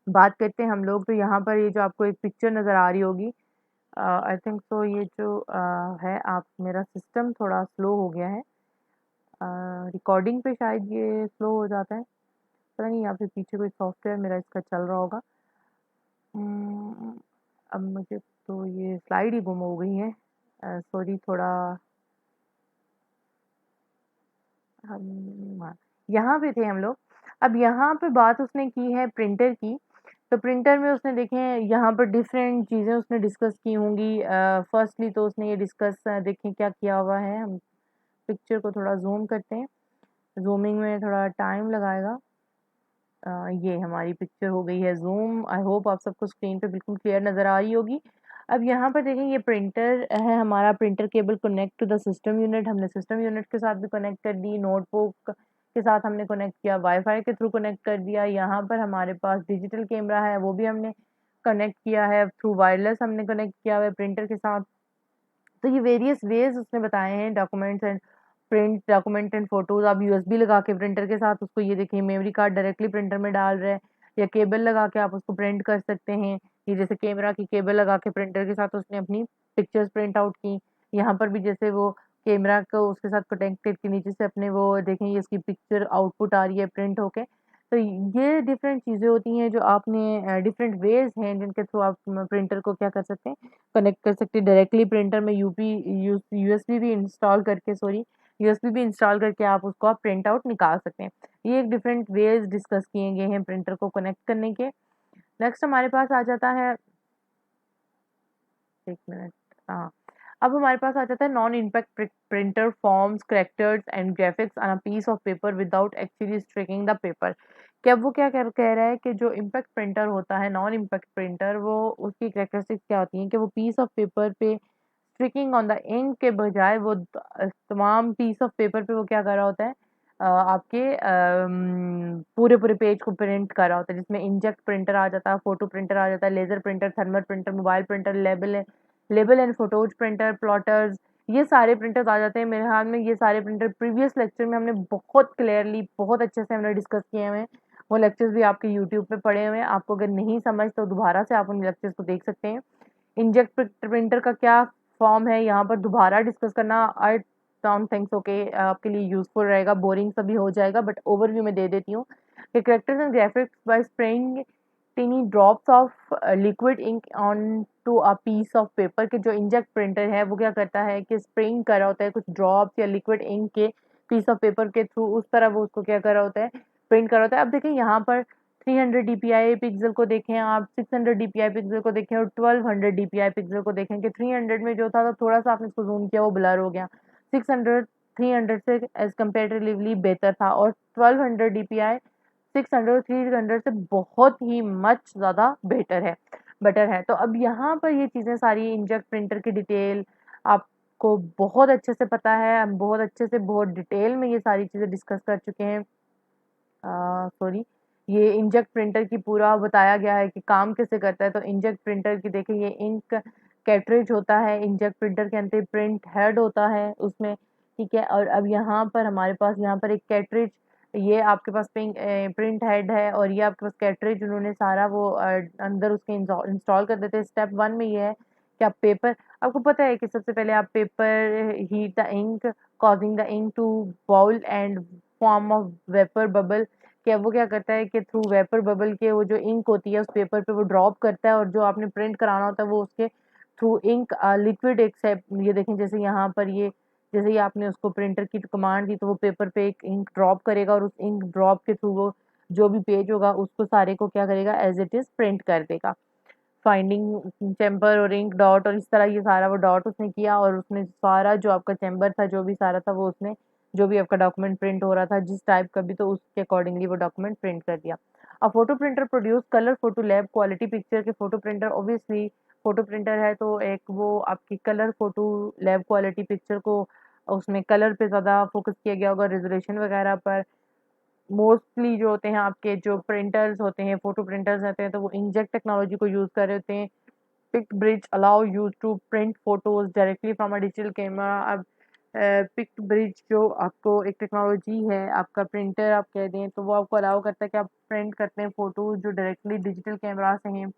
बात करते हैं हम लोग तो यहाँ पर ये जो आपको एक पिक्चर नज़र आ रही होगी आई थिंक सो ये जो है आप मेरा सिस्टम थोड़ा स्लो हो गया है। रिकॉर्डिंग पे शायद ये स्लो हो जाता है। पता नहीं या फिर पीछे कोई सॉफ्टवेयर मेरा इसका चल रहा होगा। उम, अब मुझे तो ये स्लाइड ही गुम हो गई है। सॉरी थोड़ा हाँ, यहाँ पे थे हम लोग। अब यहाँ पे बात उसने की है प्रिंटर की, तो प्रिंटर में उसने देखें यहाँ पर डिफरेंट चीज़ें उसने डिस्कस की होंगी। फर्स्टली तो उसने ये डिस्कस देखें क्या किया हुआ है। हम पिक्चर को थोड़ा ज़ूम करते हैं। ज़ूमिंग में थोड़ा टाइम लगाएगा। ये हमारी पिक्चर हो गई है ज़ूम। आई होप आप सबको स्क्रीन पे बिल्कुल क्लियर नज़र आ रही होगी। अब यहाँ पर देखें ये प्रिंटर है हमारा, printer cable connect to the system unit, हमने सिस्टम यूनिट के साथ भी कनेक्ट कर दी, नोटबुक के साथ हमने कनेक्ट किया, वाईफ़ाई के थ्रू कनेक्ट कर दिया। यहाँ पर हमारे पास डिजिटल कैमरा है वो भी हमने कनेक्ट किया है, थ्रू वायरलेस हमने कनेक्ट किया हुआ है प्रिंटर के साथ। तो ये वेरियस वेज़ उसने बताए हैं डॉक्यूमेंट एंड फ़ोटोज़ आप यूएसबी लगा के प्रिंटर के साथ उसको ये देखिए मेमोरी कार्ड डायरेक्टली प्रिंटर में डाल रहे हैं या केबल लगा के आप उसको प्रिंट कर सकते हैं। ये जैसे कैमरा की केबल लगा के प्रिंटर के साथ उसने अपनी पिक्चर्स प्रिंट आउट की। यहाँ पर भी जैसे वो कैमरा को उसके साथ कनेक्ट करके नीचे से अपने वो देखें ये इसकी पिक्चर आउटपुट आ रही है प्रिंट होके। तो ये डिफरेंट चीज़ें होती हैं जो आपने डिफरेंट वेज़ हैं जिनके थ्रू आप प्रिंटर को क्या कर सकते हैं, कनेक्ट कर सकते हैं डायरेक्टली प्रिंटर में यूएसबी भी इंस्टॉल करके यूएसबी भी इंस्टॉल करके आप उसको आप प्रिंट आउट निकाल सकते हैं। ये एक डिफरेंट वेज़ डिस्कस किए गए हैं प्रिंटर को कनेक्ट करने के। नेक्स्ट हमारे पास आ जाता है 1 मिनट हाँ, अब हमारे पास आ जाता है non impact printer forms characters and graphics on a piece of paper without actually striking the paper. क्या वो क्या कह रहा है कि जो इम्पैक्ट प्रिंटर होता है, नॉन इम्पैक्ट प्रिंटर, वो उसकी कैरेक्टरिस्टिक्स क्या होती हैं कि वो पीस ऑफ पेपर पे स्ट्रिकिंग ऑन द इंक के बजाय वो तमाम पीस ऑफ पेपर पे वो क्या कर रहा होता है, आपके पूरे पूरे पेज को प्रिंट कर रहा होता है जिसमें इंकजेट प्रिंटर आ जाता है, फोटो प्रिंटर आ जाता है, laser printer, thermal printer, mobile printer, label and photos printer, plotters, ये सारे प्रिंटर्स आ जाते हैं। मेरे हाथ में ये सारे प्रिंटर प्रीवियस लेक्चर में हमने बहुत क्लियरली बहुत अच्छे से हमने डिस्कस किए हुए हैं। वो लेक्चर्स भी आपके यूट्यूब पे पड़े हुए हैं। आपको अगर नहीं समझ तो दोबारा से आप उन लेक्चर्स को देख सकते हैं। इंकजेट प्रिंटर का क्या फॉर्म है यहाँ पर दोबारा डिस्कस करना आई डोंट थिंक सो के आपके लिए यूजफुल रहेगा, बोरिंग सा भी हो जाएगा, बट ओवरव्यू में दे देती हूँ कि characters and graphics by spraying tiny drops of liquid ink on to a piece of paper के जो इंजेक्ट प्रिंटर है वो क्या करता है कि स्प्रेइंग कर रहा होता है कुछ ड्रॉप्स या लिक्विड इंक के पीस ऑफ पेपर के थ्रू, उस तरह वो उसको क्या कर रहा होता है, प्रिंट कर रहा होता है। अब देखें यहाँ पर 300 डीपीआई पिक्सल को देखें, आप 600 डीपीआई पिक्सल को देखें और 1200 डीपीआई पिक्सल को देखें कि 300 में जो था तो थोड़ा सा आपने इसको जूम किया वो ब्लर हो गया, 600 300 से एज कम्पेरेटिवली बेहतर था, और 1200 DPI 600 और 300 से बहुत ही मच ज़्यादा बेटर है। तो अब यहाँ पर ये चीज़ें सारी इंकजेट प्रिंटर की डिटेल आपको बहुत अच्छे से पता है, हम बहुत अच्छे से बहुत डिटेल में ये सारी चीज़ें डिस्कस कर चुके हैं। सॉरी, ये इंकजेट प्रिंटर की पूरा बताया गया है कि काम कैसे करता है। तो इंकजेट प्रिंटर की देखिए, ये इंक कैटरेज होता है, इंकजेट प्रिंटर के अंदर प्रिंट हेड होता है उसमें, ठीक है। और अब यहाँ पर हमारे पास यहाँ पर एक कैटरेज, ये आपके पास प्रिंट हेड है, और ये आपके पास कैटरेज उन्होंने सारा वो अंदर उसके इंस्टॉल कर देते हैं। स्टेप 1 में ये है कि आप पेपर, आपको पता है कि सबसे पहले आप paper heat the ink causing the ink to boil and form of vapour bubble, क्या वो क्या करता है कि थ्रू वेपर बबल के वो जो इंक होती है उस पेपर पे वो ड्रॉप करता है, और जो आपने प्रिंट कराना होता है वो उसके थ्रू इंक लिक्विड एक्सेप्ट, ये देखें जैसे यहाँ पर ये, जैसे ही आपने उसको प्रिंटर की कमांड दी तो वो पेपर पे एक इंक ड्रॉप करेगा, और उस इंक ड्रॉप के थ्रू वो जो भी पेज होगा उसको सारे को क्या करेगा, एज इट इज प्रिंट कर देगा। फाइंडिंग चैम्बर और इंक डॉट, और इस तरह ये सारा वो डॉट उसने किया, और उसने सारा जो आपका चैम्बर था जो भी सारा था वो उसने, जो भी आपका डॉक्यूमेंट प्रिंट हो रहा था जिस टाइप का भी, तो उसके अकॉर्डिंगली वो डॉक्यूमेंट प्रिंट कर दिया। अब photo printer produce colour photo lab quality picture के, photo printer obviously photo printer है तो एक वो आपकी colour photo lab quality picture को, उसमें कलर पे ज़्यादा फोकस किया गया होगा, रेजोल्यूशन वगैरह पर। मोस्टली जो होते हैं आपके जो प्रिंटर्स होते हैं, फोटो प्रिंटर्स होते हैं, तो वो इंकजेट टेक्नोलॉजी को यूज़ कर रहे होते हैं। PictBridge allow you to print photos directly from a digital camera। अब PictBridge जो आपको एक टेक्नोलॉजी है, आपका प्रिंटर आप कह दें, तो वो आपको अलाउ करता है कि आप प्रिंट करते हैं फोटोज जो डायरेक्टली डिजिटल कैमरा से हैं।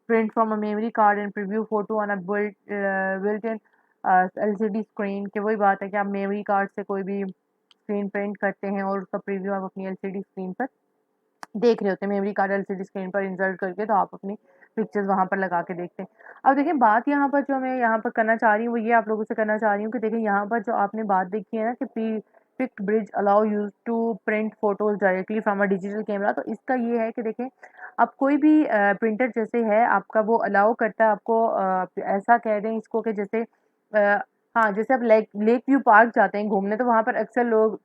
Print from a memory card and preview photo on a built in LCD screen, के वही बात है कि आप मेमोरी कार्ड से कोई भी स्क्रीन प्रिंट करते हैं और उसका प्रीव्यू आप अपनी LCD स्क्रीन पर देख रहे होते हैं, मेमोरी कार्ड एलसीडी स्क्रीन पर इंसर्ट करके, तो आप अपनी पिक्चर्स वहाँ पर लगा के देखते हैं। अब देखिए बात यहाँ पर जो मैं यहाँ पर करना चाह रही हूँ वो ये आप लोगों से करना चाह रही हूँ कि देखिए यहाँ पर जो आपने बात देखी है ना कि PictBridge allow use to print photos directly from a digital camera, तो इसका ये है कि देखें आप कोई भी प्रिंटर जैसे है आपका वो अलाउ करता है आपको, ऐसा कह दें इसको कि जैसे हाँ, जैसे आप लेक लेक व्यू पार्क जाते हैं घूमने, तो वहाँ पर अक्सर लोग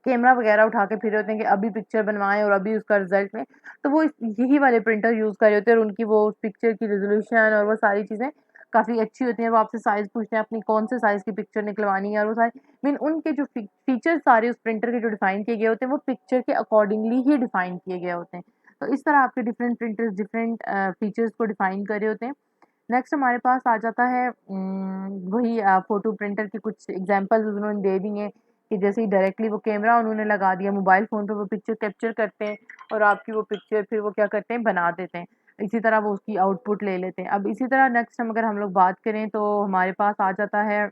कैमरा वगैरह उठा के फिर रहे होते हैं कि अभी पिक्चर बनवाएँ और अभी उसका रिज़ल्ट में, तो वो यही वाले प्रिंटर यूज़ कर रहे होते हैं, और उनकी वो पिक्चर की रेज़ोल्यूशन और वो सारी चीज़ें काफ़ी अच्छी होती हैं। वो आपसे साइज़ पूछते हैं अपनी कौन से साइज़ की पिक्चर निकलवानी है, और वो सारे मीन उनके जो फीचर्स सारे उस प्रिंटर के जो डिफ़ाइन किए गए होते हैं वो पिक्चर के अकॉर्डिंगली ही डिफ़ाइन किए गए होते हैं। तो इस तरह आपके डिफरेंट प्रिंटर्स डिफरेंट फीचर्स को डिफ़ाइन कर रहे होते हैं। नेक्स्ट हमारे पास आ जाता है वही फ़ोटो प्रिंटर की कुछ एग्ज़ाम्पल्स उन्होंने दे दी हैं कि जैसे ही डायरेक्टली वो कैमरा उन्होंने लगा दिया, मोबाइल फ़ोन पे वो पिक्चर कैप्चर करते हैं और आपकी वो पिक्चर फिर वो क्या करते हैं, बना देते हैं। इसी तरह वो उसकी आउटपुट ले लेते हैं। अब इसी तरह नेक्स्ट हम अगर हम लोग बात करें तो हमारे पास आ जाता है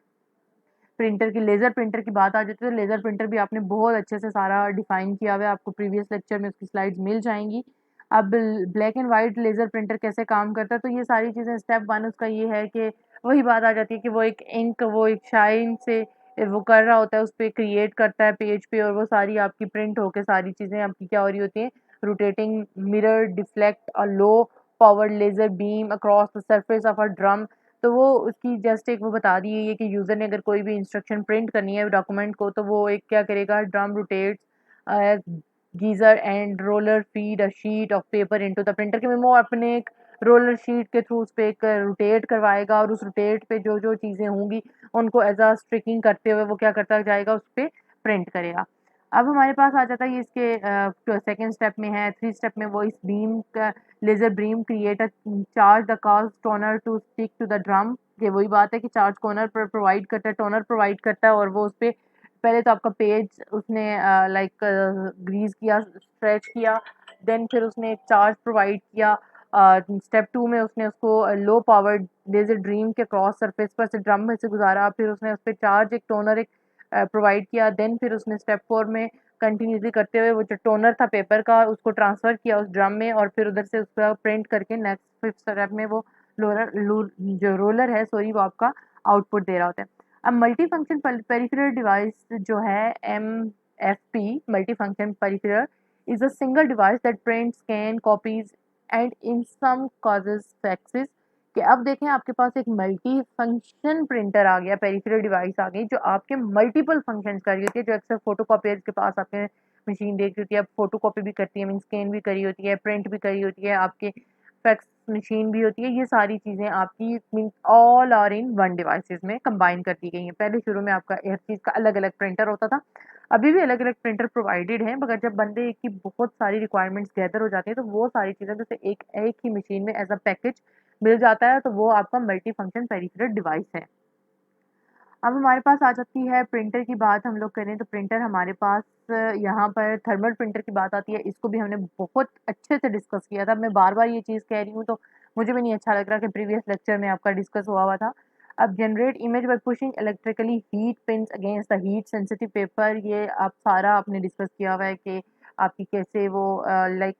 प्रिंटर की, लेज़र प्रिंटर की बात आ जाती है, तो लेज़र प्रिंटर भी आपने बहुत अच्छे से सारा डिफ़ाइन किया हुआ है, आपको प्रीवियस लेक्चर में उसकी स्लाइड्स मिल जाएँगी। अब black and white laser printer कैसे काम करता है, तो ये सारी चीज़ें स्टेप 1 उसका ये है कि वही बात आ जाती है कि वो एक इंक, वो एक शाइन से वो कर रहा होता है, उसपे क्रिएट करता है पेज पे, और वो सारी आपकी प्रिंट होके सारी चीज़ें आपकी क्या हो रही होती हैं, rotating mirror deflect a low powered laser beam across the surface of a drum. तो वो उसकी जस्ट एक वो बता दी है कि यूज़र ने अगर कोई भी इंस्ट्रक्शन प्रिंट करनी है डॉक्यूमेंट को, तो वो एक क्या करेगा, drum rotates geyser and roller feed a sheet of paper into the printer, के वो अपने एक रोलर शीट के थ्रू उस पे एक रोटेट करवाएगा, और उस रोटेट पे जो चीज़ें होंगी उनको एज अ स्ट्रिकिंग करते हुए वो क्या करता जाएगा, उस पे प्रिंट करेगा। अब हमारे पास आ जाता है ये इसके सेकंड स्टेप में है, 3 स्टेप में वो इस बीम का laser beam create a charge the cast toner to stick to the drum, ये वही बात है कि चार्ज कॉर्नर पर प्रोवाइड करता है, टोनर प्रोवाइड करता है, और वो उसपे पहले तो आपका पेज उसने लाइक ग्रीस किया, स्ट्रेच किया, देन फिर उसने एक चार्ज प्रोवाइड किया। स्टेप 2 में उसने उसको लो पावर्ड लेज़र ड्रीम के क्रॉस सरफेस पर से ड्रम में से गुजारा, फिर उसने उस पे चार्ज एक टोनर एक प्रोवाइड किया, देन फिर उसने स्टेप 4 में कंटिन्यूअसली करते हुए वो जो टोनर था पेपर का उसको ट्रांसफ़र किया उस ड्रम में, और फिर उधर से उसका प्रिंट करके नेक्स्ट 5th स्टेप में वो जो रोलर है सॉरी वो आपका आउटपुट दे रहा होता है। अब मल्टी फंक्शन पेरिफेरल डिवाइस जो है MFP, multi function peripheral is a single device that print, scan, copies and in some cases faxes कि अब देखें आपके पास एक मल्टी फंक्शन प्रिंटर आ गया, पेरिफेरल डिवाइस आ गई जो आपके मल्टीपल फंक्शंस कर रही होती है, जो अक्सर फोटोकॉपियर्स के पास आपने मशीन देखी होती है, अब फोटोकॉपी भी करती है, मीन स्कैन भी करी होती है, प्रिंट भी करी होती है, आपके फैक्स मशीन भी होती है। ये सारी चीज़ें आपकी mean all are in one devices में कंबाइन कर दी गई हैं। पहले शुरू में आपका हर चीज़ का अलग-अलग प्रिंटर होता था, अभी भी अलग-अलग प्रिंटर प्रोवाइडेड हैं, मगर जब बंदे की बहुत सारी रिक्वायरमेंट्स गैदर हो जाती हैं, तो वो सारी चीज़ें जैसे एक एक ही मशीन में एज़ अ पैकेज मिल जाता है, तो वो आपका मल्टी फंक्शन पेरिफेरल डिवाइस है। अब हमारे पास आ जाती है प्रिंटर की बात हम लोग करें, तो प्रिंटर हमारे पास यहाँ पर थर्मल प्रिंटर की बात आती है। इसको भी हमने बहुत अच्छे से डिस्कस किया था। मैं बार-बार ये चीज़ कह रही हूँ, तो मुझे भी नहीं अच्छा लग रहा कि प्रीवियस लेक्चर में आपका डिस्कस हुआ था। अब generate image by pushing electrically heat pins against the heat sensitive paper, ये आप सारा आपने डिस्कस किया हुआ है कि आपकी कैसे वो लाइक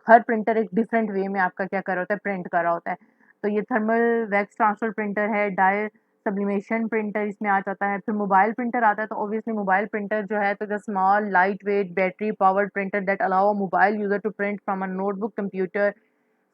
हर प्रिंटर एक डिफरेंट वे में आपका क्या कर रहा होता है, प्रिंट कर रहा होता है। तो ये थर्मल वैक्स ट्रांसफर प्रिंटर है, डाई सब्लिमेशन प्रिंटर इसमें आ जाता है। फिर मोबाइल प्रिंटर आता है, तो ऑब्वियसली मोबाइल प्रिंटर जो है तो the small light weight battery powered printer that allow a mobile user to print from a notebook, computer,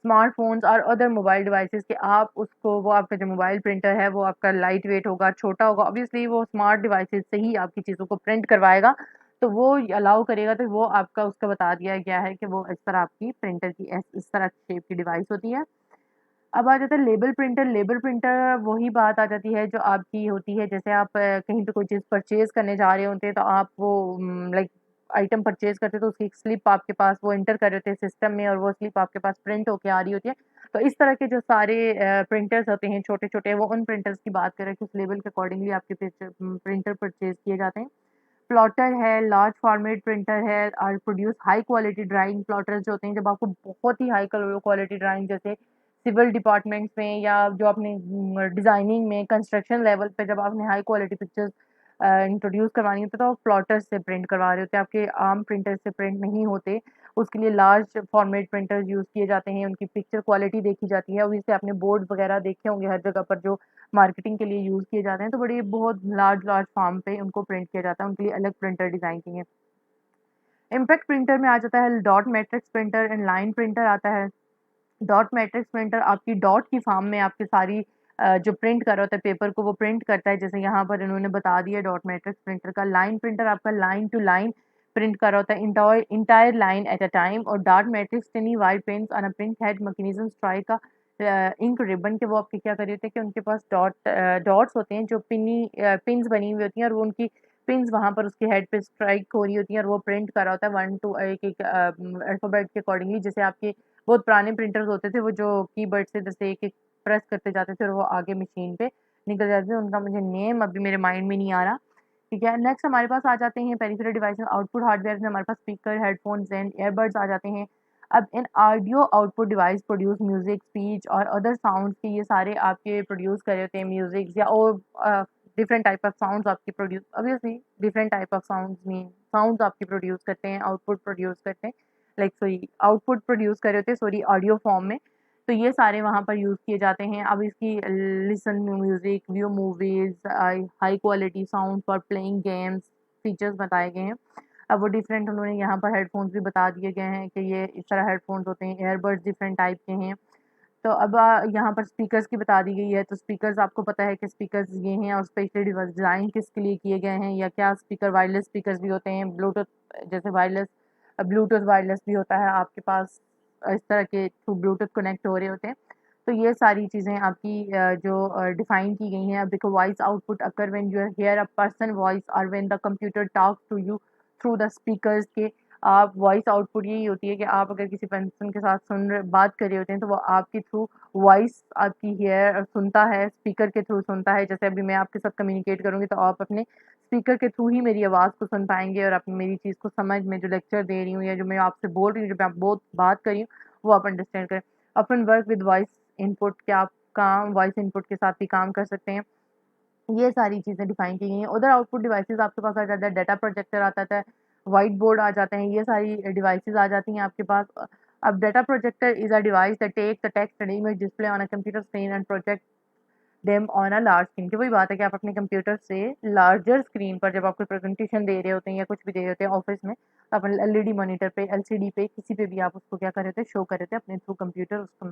smartphones और अदर मोबाइल डिवाइसेज़ कि आप उसको वो आपका जो मोबाइल प्रिंटर है वो आपका लाइट वेट होगा, छोटा होगा, ऑब्वियसली वो स्मार्ट डिवाइसेज़ से ही आपकी चीज़ों को प्रिंट करवाएगा, तो वो अलाउ करेगा, तो वो आपका उसका बता दिया गया है कि वो इस तरह आपकी प्रिंटर की इस तरह शेप की डिवाइस होती है। अब आ जाता है लेबल प्रिंटर वही बात आ जाती है जो आपकी होती है, जैसे आप कहीं पे कोई चीज़ परचेज़ करने जा रहे होते हैं, तो आप वो लाइक आइटम परचेज़ करते हैं, तो उसकी एक स्लिप आपके पास वो एंटर कर रहे होते हैं सिस्टम में और वो स्लिप आपके पास प्रिंट होके आ रही होती है। तो इस तरह के जो सारे प्रिंटर्स होते हैं छोटे-छोटे, वो उन प्रिंटर्स की बात कर रहे हैं कि उस लेवल के अकॉर्डिंगली आपके प्रिंटर परचेज़ किए जाते हैं। प्लॉटर है, लार्ज फॉर्मेट प्रिंटर है और produce high quality drawing plotters जो होते हैं, जब आपको बहुत ही हाई क्वालिटी ड्राइंग जैसे सिविल डिपार्टमेंट्स में या जो आपने डिज़ाइनिंग में, कंस्ट्रक्शन लेवल पे जब आपने हाई क्वालिटी पिक्चर्स इंट्रोड्यूस करवानी होती है, तो आप प्लॉटर से प्रिंट करवा रहे होते हैं, आपके आम प्रिंटर से प्रिंट नहीं होते। उसके लिए लार्ज फॉर्मेट प्रिंटर्स यूज़ किए जाते हैं, उनकी पिक्चर क्वालिटी देखी जाती है। ऑब्वियसली आपने बोर्ड वगैरह देखे होंगे हर जगह पर जो मार्केटिंग के लिए यूज़ किए जाते हैं, तो बड़ी बहुत लार्ज फार्म पे उनको प्रिंट किया जाता है, उनके लिए अलग प्रिंटर डिज़ाइन किए हैं। इम्पैक्ट प्रिंटर में आ जाता है dot matrix printer, inline printer आता है। डॉट मैट्रिक्स प्रिंटर आपकी डॉट की फॉर्म में आपकी सारी जो प्रिंट कर रहा होता है पेपर को वो प्रिंट करता है, जैसे यहाँ पर इन्होंने बता दिया डॉट मैट्रिक्स प्रिंटर का। लाइन प्रिंटर आपका लाइन टू लाइन प्रिंट कर रहा होता है, entire line at a time. और dot matrix tiny white paints on a print head mechanism strike का इंक रिबन के वो आपके क्या कर रहे होते हैं कि उनके पास डॉट्स होते हैं जो पिन्स बनी हुई होती हैं और वो उनकी पिन्स वहाँ पर उसके हेड पे स्ट्राइक हो रही होती हैं और वो प्रिंट कर रहा होता है वन टू एक एक अल्फ़ाबेट के अकॉर्डिंगली। जैसे आपके बहुत पुराने प्रिंटर्स होते थे वो जो कीबोर्ड से जैसे एक-एक प्रेस करते जाते थे और वो आगे मशीन पे निकल जाते थे, उनका मुझे नेम अभी मेरे माइंड में नहीं आ रहा, ठीक है। नेक्स्ट हमारे पास आ जाते हैं पेरिफेरल डिवाइसेस आउटपुट हार्डवेयर में हमारे पास स्पीकर, हेडफ़ोन्स एंड ईयरबड्स आ जाते हैं। अब इन audio output device produce music, speech और अदर साउंड्स के ये सारे आपके प्रोड्यूस कर रहे होते हैं म्यूज़िक्स या और डिफरेंट टाइप ऑफ साउंड्स आपके produce obviously different type of sounds आपके प्रोड्यूस करते हैं, आउटपुट प्रोड्यूस करते हैं। लाइक सॉरी आउटपुट प्रोड्यूस कर रहे होते हैं सॉरी ऑडियो फॉर्म में, तो ये सारे वहाँ पर यूज़ किए जाते हैं। अब इसकी listen music, view movies, high quality sound for playing games features बताए गए हैं। अब वो डिफरेंट उन्होंने यहाँ पर हेडफ़ोन्स भी बता दिए गए हैं कि ये इस तरह हेडफ़ोन्स होते हैं, ईयरबड्स डिफरेंट टाइप के हैं। तो अब यहाँ पर स्पीकर्स की बता दी गई है, तो स्पीकर्स आपको पता है कि स्पीकर्स ये हैं और स्पेशली डिज़ाइन किसके लिए किए गए हैं या क्या स्पीकर वायरलेस स्पीकर्स भी होते हैं, ब्लूटूथ जैसे ब्लूटूथ वायरलेस भी होता है आपके पास, इस तरह के थ्रू ब्लूटूथ कनेक्ट हो रहे होते हैं। तो ये सारी चीज़ें आपकी जो डिफ़ाइन की गई हैं। अब देखो voice output occur when you hear a person voice और when the computer talks to you through the speakers के आप वॉइस आउटपुट यही होती है कि आप अगर किसी पर्सन के साथ बात कर रहे होते हैं तो वो आपके थ्रू वॉइस आपकी हियर सुनता है, स्पीकर के थ्रू सुनता है। जैसे अभी मैं आपके साथ कम्युनिकेट करूँगी तो आप अपने स्पीकर के थ्रू ही मेरी आवाज़ को सुन पाएँगे और आप मेरी चीज़ को समझ में जो लेक्चर दे रही हूँ या जो मैं आपसे बोल रही हूँ, जो मैं आप बहुत बात कर रही हूँ, वो आप अंडरस्टैंड करें। अपन वर्क विद वॉइस इनपुट क्या आप काम वॉइस इनपुट के साथ भी काम कर सकते हैं। ये सारी चीज़ें डिफ़ाइन की गई हैं। उधर आउटपुट डिवाइसेज़ आपके पास आ जाता है, डाटा प्रोजेक्टर आता है, व्हाइट बोर्ड आ जाते हैं, ये सारी डिवाइसेज़ आ जाती हैं आपके पास। अब data projector is a device that takes the text and image display on a computer screen and project them on a large screen कि वही बात है कि आप अपने कंप्यूटर से लार्जर स्क्रीन पर जब आप कोई प्रेजेंटेशन दे रहे होते हैं या कुछ भी दे रहे होते हैं ऑफिस में, तो आप एलईडी मॉनिटर पे, एलसीडी पे, किसी पे भी आप उसको क्या कर रहे थे, शो कर रहे थे अपने थ्रू कंप्यूटर उसको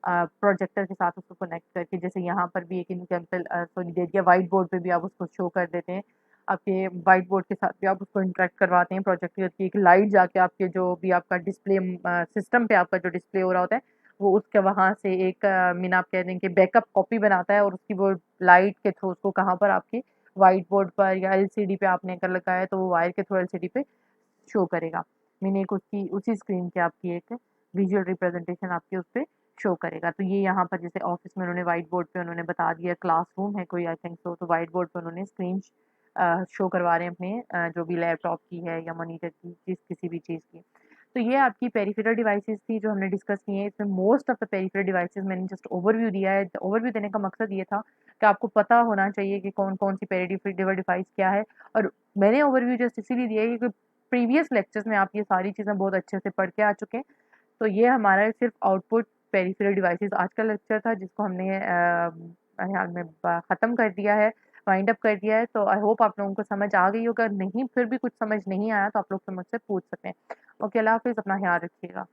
प्रोजेक्टर के साथ उसको कनेक्ट करके, जैसे यहाँ पर भी एक एग्जाम्पल सॉरी दे दिया, व्हाइट बोर्ड पे भी आप उसको शो कर देते हैं। आपके व्हाइट बोर्ड के साथ भी आप उसको इंटरेक्ट करवाते हैं प्रोजेक्टर की, एक लाइट जाके आपके जो भी आपका डिस्प्ले सिस्टम पे आपका जो डिस्प्ले हो रहा होता है वो उसके वहाँ से एक मीन आप कह दें कि बैकअप कॉपी बनाता है, और उसकी वो लाइट के थ्रू उसको कहाँ पर आपकी व्हाइट बोर्ड पर या एलसीडी पे आपने कर रखा है तो वो वायर के थ्रू एलसीडी पे शो करेगा। मीन एक उसकी उसी स्क्रीन की आपकी एक विजुअल रिप्रेजेंटेशन आपकी उस पे शो करेगा। तो ये यहाँ पर जैसे ऑफिस में उन्होंने व्हाइट बोर्ड पे उन्होंने बता दिया, क्लासरूम है कोई आई थिंक सो, तो व्हाइट बोर्ड पे उन्होंने स्क्रीन शो करवा रहे हैं अपने जो भी लैपटॉप की है या मॉनिटर की, जिस किसी भी चीज़ की। तो ये आपकी पेरिफेरल डिवाइसेस थी जो हमने डिस्कस की हैं। इसमें most of the peripheral devices मैंने जस्ट ओवरव्यू दिया है। ओवरव्यू देने का मकसद ये था कि आपको पता होना चाहिए कि कौन-कौन सी पेरिफेरल डिवाइस क्या है, और मैंने ओवरव्यू जस्ट इसीलिए दिया है क्योंकि प्रीवियस लेक्चर्स में आप ये सारी चीज़ें बहुत अच्छे से पढ़ के आ चुके हैं। तो ये हमारा सिर्फ आउटपुट पेरिफेरल डिवाइसेस आज का लेक्चर था, जिसको हमने मेरे ख्याल में ख़त्म कर दिया है, वाइंड अप कर दिया है। तो आई होप आप लोगों को समझ आ गई होगा, नहीं फिर भी कुछ समझ नहीं आया तो आप लोग से मुझसे पूछ सकते हैं। ओके, अल्लाह हाफ़िज़, अपना ख़्याल रखिएगा।